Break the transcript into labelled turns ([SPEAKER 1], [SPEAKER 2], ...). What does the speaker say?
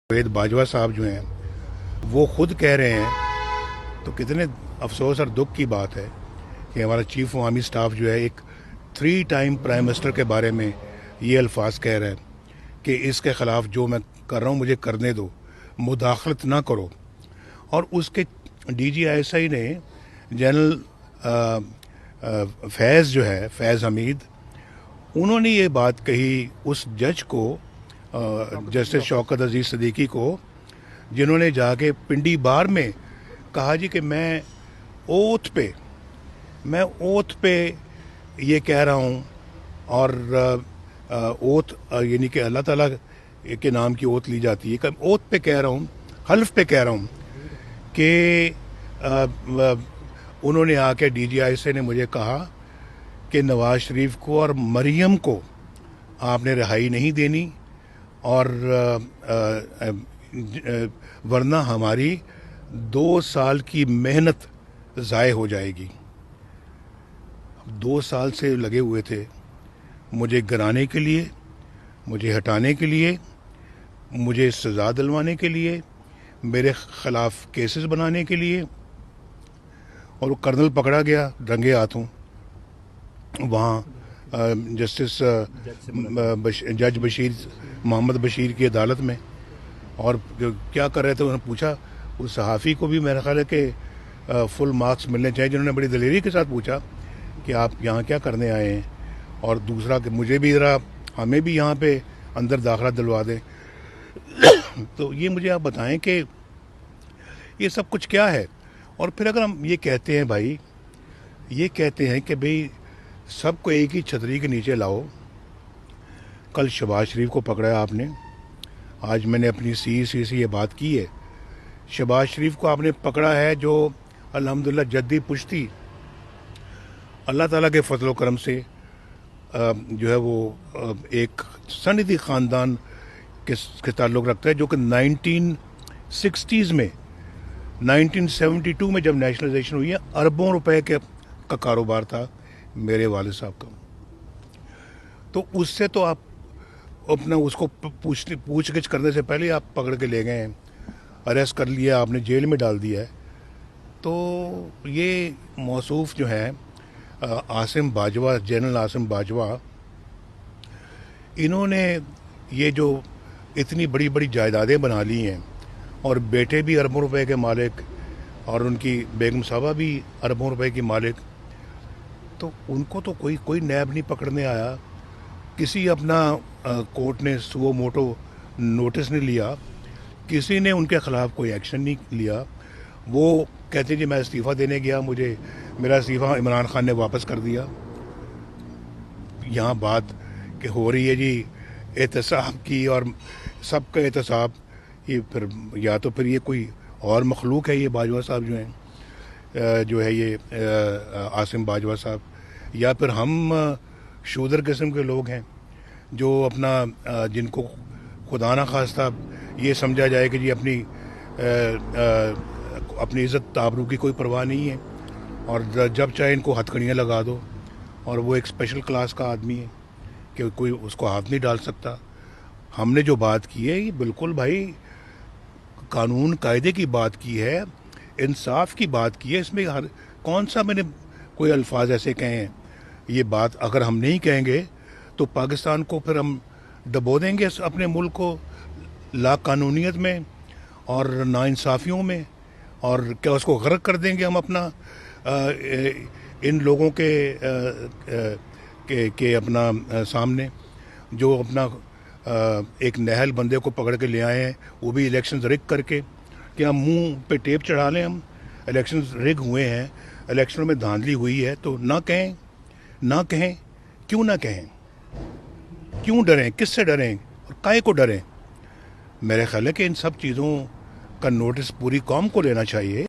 [SPEAKER 1] वेद बाजवा साहब जो हैं वो खुद कह रहे हैं, तो कितने अफसोस और दुख की बात है कि हमारा चीफ ऑफ आर्मी स्टाफ जो है एक 3 टाइम प्राइम मिनिस्टर के बारे में ये अल्फाज कह रहा है कि इसके ख़िलाफ़ जो मैं कर रहा हूँ मुझे करने दो, मुदाखलत ना करो। और उसके DGISI ने जनरल फैज़ जो है, फैज़ हमीद, उन्होंने ये बात कही उस जज को, जस्टिस शौकत अजीज़ सिद्दीकी को, जिन्होंने जाके पिंडी बार में कहा जी कि मैं ओथ पे ये कह रहा हूँ, और ओथ यानी कि अल्लाह ताला के नाम की ओथ ली जाती है, ओथ पे कह रहा हूँ, हल्फ पे कह रहा हूँ कि उन्होंने आके DGISI ने मुझे कहा कि नवाज शरीफ को और मरियम को आपने रिहाई नहीं देनी, और वरना हमारी 2 साल की मेहनत ज़ाय हो जाएगी। 2 साल से लगे हुए थे मुझे गिराने के लिए, मुझे हटाने के लिए, मुझे सज़ा दिलवाने के लिए, मेरे ख़िलाफ़ केसेस बनाने के लिए। और वो कर्नल पकड़ा गया रंगे हाथों वहाँ जस्टिस जज बशीर, मोहम्मद बशीर की अदालत में। और क्या कर रहे थे उन्होंने पूछा, उस सहाफ़ी को भी मेरा ख्याल है कि फुल मार्क्स मिलने चाहिए, जिन्होंने बड़ी दलेरी के साथ पूछा कि आप यहाँ क्या करने आए हैं, और दूसरा कि मुझे भी ज़रा, हमें भी यहाँ पे अंदर दाखिला दिलवा दें। तो ये मुझे आप बताएं कि ये सब कुछ क्या है। और फिर अगर हम ये कहते हैं भाई, ये कहते हैं कि भाई सबको एक ही छतरी के नीचे लाओ। कल शहबाज शरीफ को पकड़ा आपने, आज मैंने अपनी CEC से ये बात की है, शहबाज शरीफ को आपने पकड़ा है जो अल्हम्दुलिल्लाह जद्दी पुश्ती अल्लाह ताला के फजल करम से जो है वो एक सनदी ख़ानदान के ताल्लुक़ रखता है, जो कि 1960s में, 1972 में जब नेशनलाइजेशन हुई है, अरबों रुपए का कारोबार था मेरे वालिद साहब का। तो उससे तो आप अपना उसको पूछ-गिछ करने से पहले आप पकड़ के ले गए हैं, अरेस्ट कर लिया आपने, जेल में डाल दिया है। तो ये मौसूफ जो है आसिम बाजवा, जनरल आसिम बाजवा, इन्होंने ये जो इतनी बड़ी बड़ी जायदादें बना ली हैं, और बेटे भी अरबों रुपए के मालिक, और उनकी बेगम साहबा भी अरबों रुपए की मालिक, तो उनको तो कोई नैब नहीं पकड़ने आया। किसी अपना कोर्ट ने सुओ मोटो नोटिस नहीं लिया, किसी ने उनके ख़िलाफ़ कोई एक्शन नहीं लिया। वो कहते जी मैं इस्तीफ़ा देने गया, मुझे मेरा इस्तीफ़ा इमरान खान ने वापस कर दिया। यहाँ बात कि हो रही है जी एहतसाब की, और सबका एहतसाब, ये फिर या तो फिर ये कोई और मखलूक है ये बाजवा साहब जो हैं, जो है ये आसिम बाजवा साहब, या फिर हम शूदर किस्म के लोग हैं जो अपना जिनको खुदा ना खास्ता ये समझा जाए कि जी अपनी इज़्ज़त आबरू की कोई परवाह नहीं है, और जब चाहे इनको हथकड़ियाँ लगा दो, और वो एक स्पेशल क्लास का आदमी है कि कोई उसको हाथ नहीं डाल सकता। हमने जो बात की है ये बिल्कुल भाई कानून कायदे की बात की है, इंसाफ की बात की है। इसमें हर कौन सा मैंने कोई अल्फाज ऐसे कहे हैं। ये बात अगर हम नहीं कहेंगे तो पाकिस्तान को फिर हम दबो देंगे, अपने मुल्क को लाकानूनियत में और नाइंसाफ़ियों में, और क्या उसको गर्क कर देंगे हम अपना इन लोगों के अपना सामने, जो अपना एक नहल बंदे को पकड़ के ले आए हैं, वो भी इलेक्शन रिग करके। कि हम मुंह पे टेप चढ़ा लें, हम इलेक्शन रिग हुए हैं, इलेक्शनों में धांधली हुई है, तो ना कहें, ना कहें, क्यों ना कहें, क्यों डरें, किससे डरें और काहे को डरें। मेरे ख्याल है कि इन सब चीज़ों का नोटिस पूरी कौम को लेना चाहिए।